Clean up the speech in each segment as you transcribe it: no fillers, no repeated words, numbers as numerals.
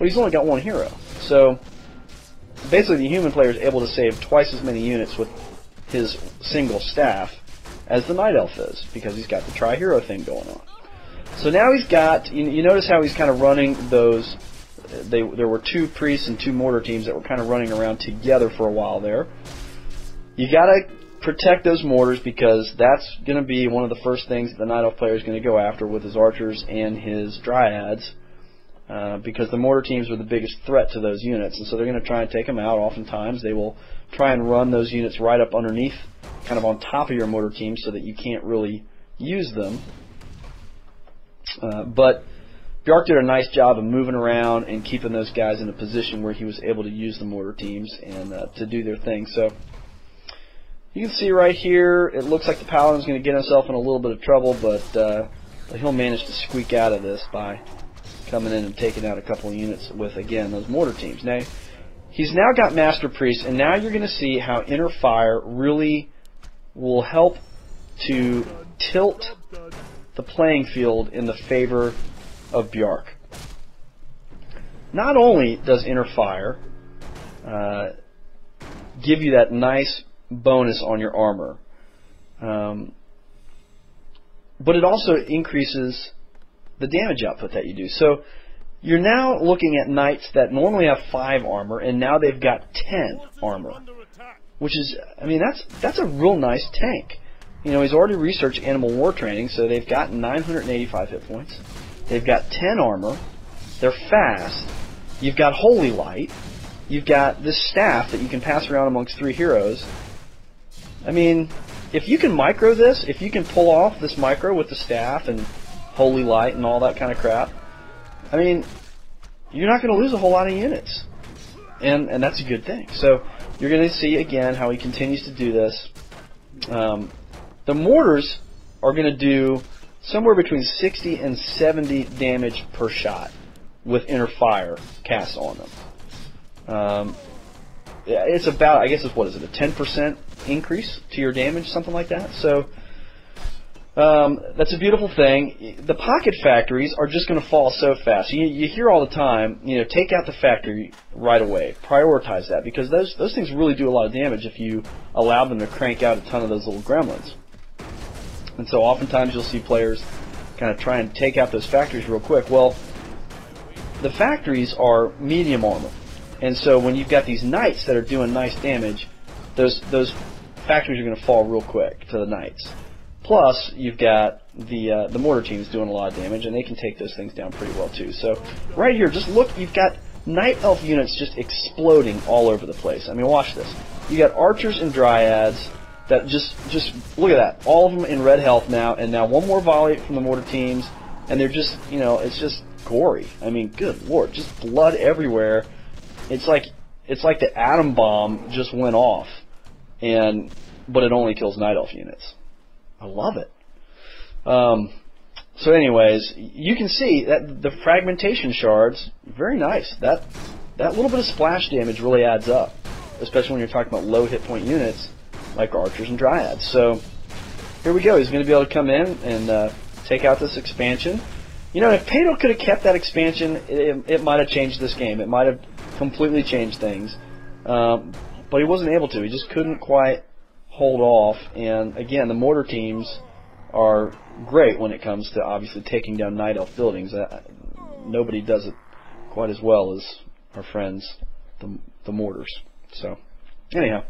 but he's only got one hero. So basically the human player is able to save twice as many units with his single staff as the Night Elf is, because he's got the tri-hero thing going on. So now he's got, you notice how he's kind of running those, there were 2 priests and 2 mortar teams that were kind of running around together for a while there. You got to protect those mortars, because that's going to be one of the first things that the Night Elf player is going to go after with his archers and his Dryads, because the mortar teams are the biggest threat to those units, and so they're going to try and take them out. Oftentimes they will try and run those units right up underneath, kind of on top of your mortar team, so that you can't really use them. But Bjark did a nice job of moving around and keeping those guys in a position where he was able to use the mortar teams and to do their thing. So you can see right here, it looks like the Paladin's going to get himself in a little bit of trouble, but he'll manage to squeak out of this by coming in and taking out a couple of units with, again, those mortar teams. Now, he's now got Master Priest, and now you're going to see how Inner Fire really will help to tilt the playing field in the favor of Bjark. Not only does Inner Fire give you that nice bonus on your armor, but it also increases the damage output that you do. So you're now looking at knights that normally have 5 armor, and now they've got 10 armor, which is, I mean, that's a real nice tank. You know, he's already researched animal war training, so they've got 985 hit points. They've got 10 armor. They're fast. You've got Holy Light. You've got this staff that you can pass around amongst 3 heroes. I mean, if you can micro this, if you can pull off this micro with the staff and Holy Light and all that kind of crap, I mean, you're not going to lose a whole lot of units. And that's a good thing. So you're going to see, again, how he continues to do this. The mortars are going to do somewhere between 60 and 70 damage per shot with Inner Fire cast on them. It's about, I guess it's, what is it, a 10% increase to your damage, something like that. So that's a beautiful thing. The pocket factories are just going to fall so fast. You hear all the time, you know, take out the factory right away. Prioritize that, because those things really do a lot of damage if you allow them to crank out a ton of those little gremlins. And so oftentimes you'll see players kind of try and take out those factories real quick. Well, the factories are medium armor, and so when you've got these knights that are doing nice damage, those factories are going to fall real quick to the knights. Plus, you've got the mortar teams doing a lot of damage, and they can take those things down pretty well too. So right here, just look, you've got Night Elf units just exploding all over the place. I mean, watch this. You got archers and Dryads that just look at that. All of them in red health now, and now one more volley from the mortar teams, and they're just, you know, it's just gory. I mean, good lord, just blood everywhere. It's like the atom bomb just went off, but it only kills Night Elf units. I love it. So anyways, you can see that the fragmentation shards, very nice. That little bit of splash damage really adds up, especially when you're talking about low hit point units like archers and Dryads. So here we go. He's going to be able to come in and take out this expansion. You know, if Pato could have kept that expansion, it might have changed this game. It might have completely changed things. But he wasn't able to. He just couldn't quite hold off. And again, the mortar teams are great when it comes to obviously taking down Night Elf buildings. Nobody does it quite as well as our friends, the mortars. So anyhow,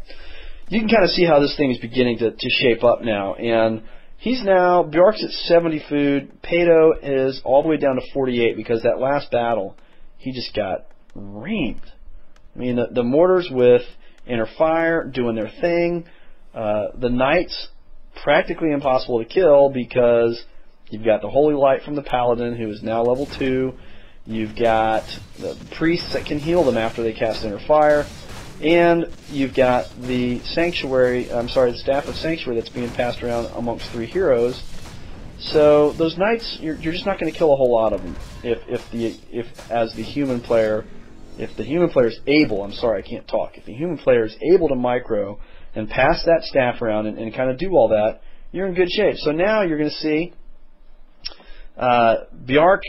you can kind of see how this thing is beginning to shape up now. And he's now, Bjark's at 70 food. Pato is all the way down to 48 because that last battle, he just got reamed. I mean, the mortars with Inner Fire doing their thing. The Knights, practically impossible to kill because you've got the Holy Light from the Paladin, who is now level 2. You've got the priests that can heal them after they cast Inner Fire. And you've got the Sanctuary, the Staff of Sanctuary that's being passed around amongst 3 heroes. So those Knights, you're just not going to kill a whole lot of them if the human player is able, if the human player is able to micro and pass that staff around and kind of do all that, you're in good shape. So now you're going to see Bjark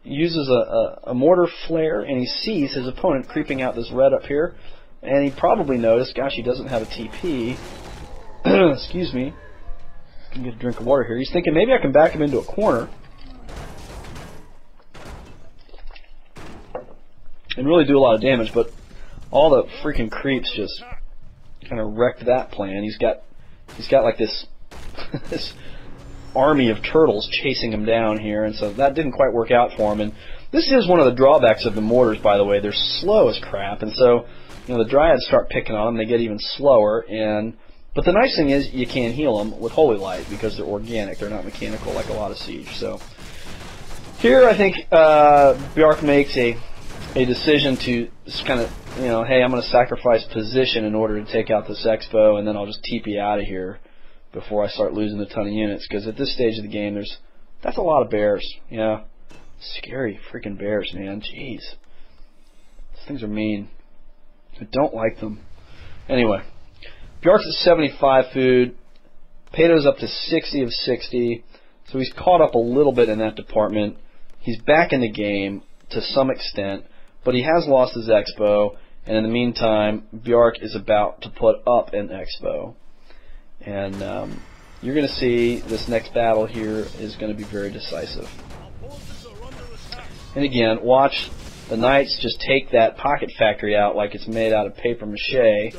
uses a mortar flare, and he sees his opponent creeping out this red up here, and he probably noticed, gosh, he doesn't have a TP. Excuse me. I can get a drink of water here. He's thinking maybe I can back him into a corner and really do a lot of damage, but all the freaking creeps just kind of wrecked that plan. He's got like this this army of turtles chasing him down here, and so that didn't quite work out for him. And this is one of the drawbacks of the mortars, by the way. They're slow as crap, and so the Dryads start picking on them. They get even slower, but the nice thing is you can heal them with Holy Light because they're organic. They're not mechanical like a lot of Siege. So here I think Bjark makes a decision to just kind of, hey, I'm going to sacrifice position in order to take out this Expo, and then I'll just TP out of here before I start losing a ton of units, because at this stage of the game, that's a lot of bears. Yeah, scary freaking bears, man. Jeez, these things are mean. I don't like them. Anyway, Bjark's at 75 food. Peto's up to 60 of 60, so he's caught up a little bit in that department. He's back in the game to some extent, but he has lost his Expo, and in the meantime, Bjark is about to put up an Expo. And you're going to see this next battle here is going to be very decisive. And again, watch the Knights just take that pocket factory out like it's made out of paper mache,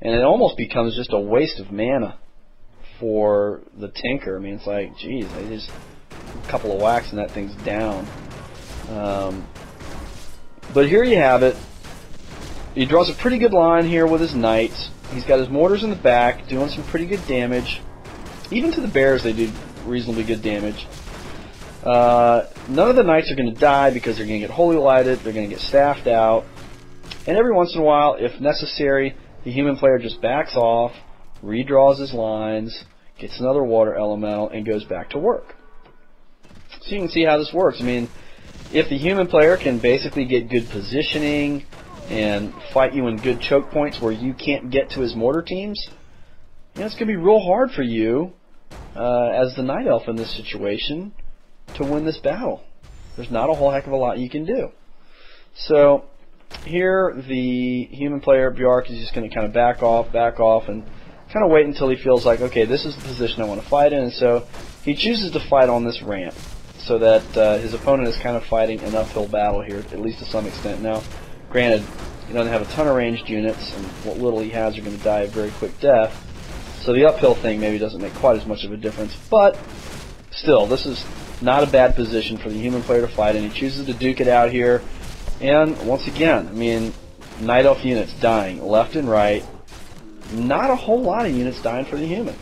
and it almost becomes just a waste of mana for the Tinker. I mean, it's like, geez, they just a couple of whacks and that thing's down. But here you have it. He draws a pretty good line here with his Knights. He's got his mortars in the back, doing some pretty good damage. Even to the bears, they do reasonably good damage. None of the Knights are going to die because they're going to get Holy Lighted, they're going to get staffed out. And every once in a while, if necessary, the human player just backs off, redraws his lines, gets another water elemental, and goes back to work. So you can see how this works. I mean, if the human player can basically get good positioning and fight you in good choke points where you can't get to his mortar teams, it's going to be real hard for you as the Night Elf in this situation to win this battle. There's not a whole heck of a lot you can do. So here the human player, Bjark, is just going to kind of back off, and kind of wait until he feels like, okay, this is the position I want to fight in. And so he chooses to fight on this ramp so that his opponent is kind of fighting an uphill battle here, at least to some extent. Now, granted, he doesn't have a ton of ranged units, and what little he has are going to die a very quick death. So the uphill thing maybe doesn't make quite as much of a difference. But still, this is not a bad position for the human player to fight in. He chooses to duke it out here. And once again, I mean, Night Elf units dying left and right. Not a whole lot of units dying for the human.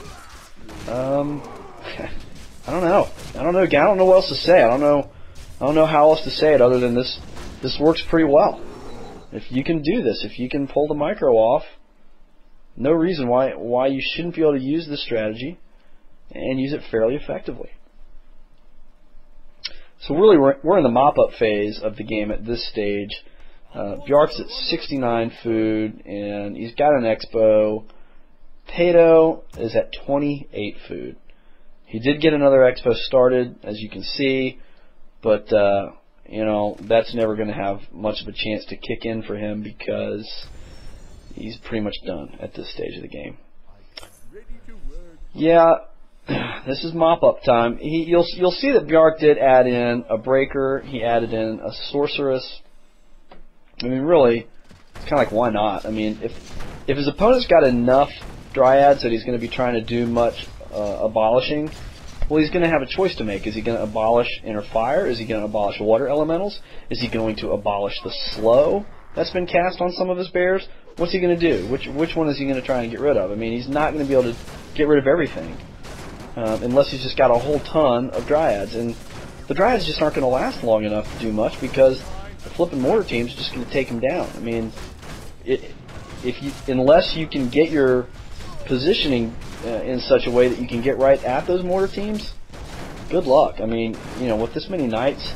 I don't know. I don't know what else to say. I don't know how else to say it other than this works pretty well. If you can do this, if you can pull the micro off, no reason why you shouldn't be able to use this strategy and use it fairly effectively. So really, we're in the mop-up phase of the game at this stage. Bjark's at 69 food, and he's got an Expo. Peto is at 28 food. He did get another Expo started, as you can see, but that's never going to have much of a chance to kick in for him because he's pretty much done at this stage of the game. Yeah, this is mop-up time. You'll see that Bjark did add in a breaker. He added in a sorceress. I mean, really, it's kind of like, why not? I mean, if his opponent's got enough Dryads that he's going to be trying to do much abolishing, well, he's going to have a choice to make. Is he going to abolish Inner Fire? Is he going to abolish Water Elementals? Is he going to abolish the slow that's been cast on some of his bears? What's he going to do? Which one is he going to try and get rid of? I mean, he's not going to be able to get rid of everything unless he's just got a whole ton of Dryads. And the Dryads just aren't going to last long enough to do much because the flipping mortar team's just going to take him down. I mean, unless you can get your positioning in such a way that you can get right at those mortar teams, good luck. I mean, with this many Knights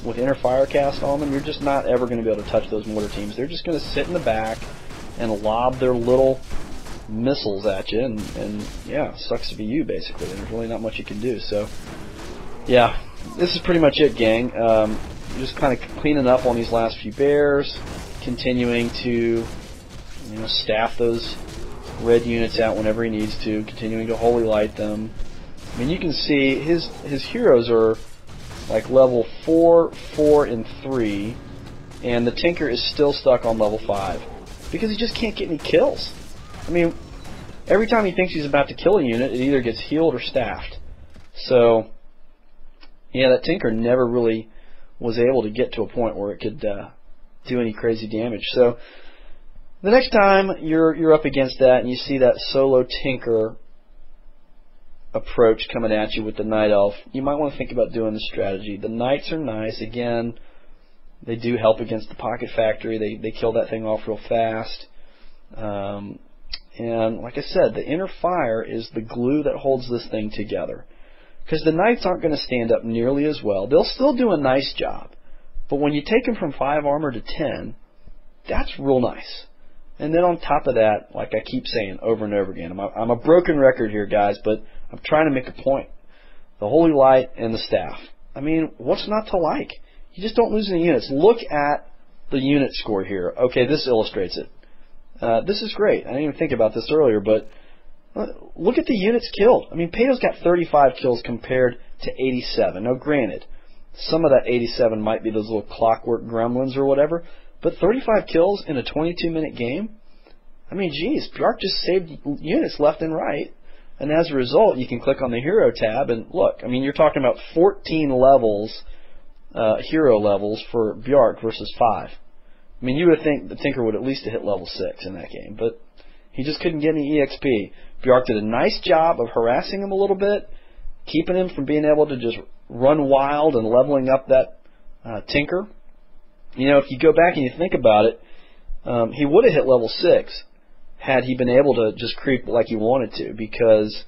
with Inner Fire cast on them, you're just not ever going to be able to touch those mortar teams. They're just going to sit in the back and lob their little missiles at you, and yeah, sucks to be you, basically. There's really not much you can do. So, yeah, this is pretty much it, gang. just kind of cleaning up on these last few bears, continuing to staff those red units out whenever he needs to, continuing to holy light them. I mean, you can see his heroes are like level 4, 4, and 3, and the Tinker is still stuck on level 5 because he just can't get any kills. I mean, every time he thinks he's about to kill a unit, it either gets healed or staffed. So, yeah, that Tinker never really was able to get to a point where it could do any crazy damage. So, the next time you're up against that and you see that solo Tinker approach coming at you with the Night Elf, you might want to think about doing this strategy. The Knights are nice. Again, they do help against the Pocket Factory. They kill that thing off real fast. And like I said, the inner fire is the glue that holds this thing together. Because the Knights aren't going to stand up nearly as well. They'll still do a nice job. But when you take them from 5 armor to 10, that's real nice. And then on top of that, like I keep saying over and over again, I'm a broken record here, guys, but I'm trying to make a point. The Holy Light and the Staff. I mean, what's not to like? You just don't lose any units. Look at the unit score here. Okay, this illustrates it. This is great. I didn't even think about this earlier, but look at the units killed. I mean, Peto's got 35 kills compared to 87. Now, granted, some of that 87 might be those little clockwork gremlins or whatever, but 35 kills in a 22-minute game? I mean, geez, Bjark just saved units left and right, and as a result, you can click on the Hero tab and look. I mean, you're talking about 14 levels, hero levels for Bjark versus 5. I mean, you would think the Tinker would at least have hit level 6 in that game, but he just couldn't get any EXP. Bjark did a nice job of harassing him a little bit, keeping him from being able to just run wild and leveling up that Tinker. You know, if you go back and you think about it, he would have hit level 6 had he been able to just creep like he wanted to, because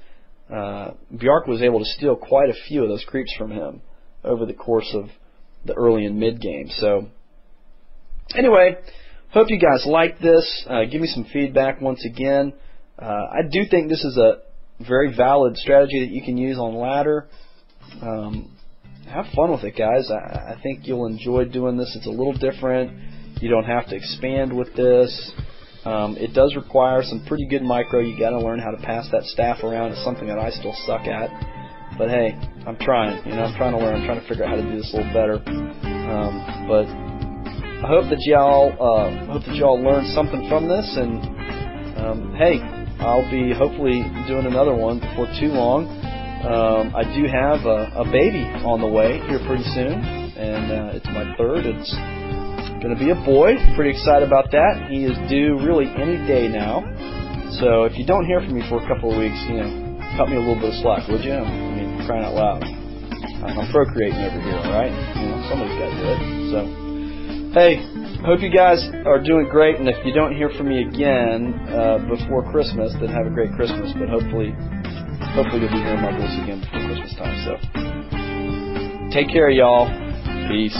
Bjark was able to steal quite a few of those creeps from him over the course of the early and mid game. So, anyway, hope you guys like this. Give me some feedback once again. I do think this is a very valid strategy that you can use on ladder. Have fun with it, guys. I think you'll enjoy doing this. It's a little different. You don't have to expand with this. It does require some pretty good micro. You got to learn how to pass that staff around. It's something that I still suck at. But hey, I'm trying. You know, I'm trying to learn. I'm trying to figure out how to do this a little better. But I hope that y'all learned something from this. And hey, I'll be hopefully doing another one before too long. I do have a baby on the way here pretty soon, and it's my third. It's going to be a boy. Pretty excited about that. He is due really any day now. So if you don't hear from me for a couple of weeks, you know, cut me a little bit of slack, would you? I mean, crying out loud. I'm procreating over here, all right? You know, somebody's got to do it. So, hey, hope you guys are doing great. And if you don't hear from me again before Christmas, then have a great Christmas. But hopefully you'll be hearing my voice again before Christmas time. So, take care, y'all. Peace.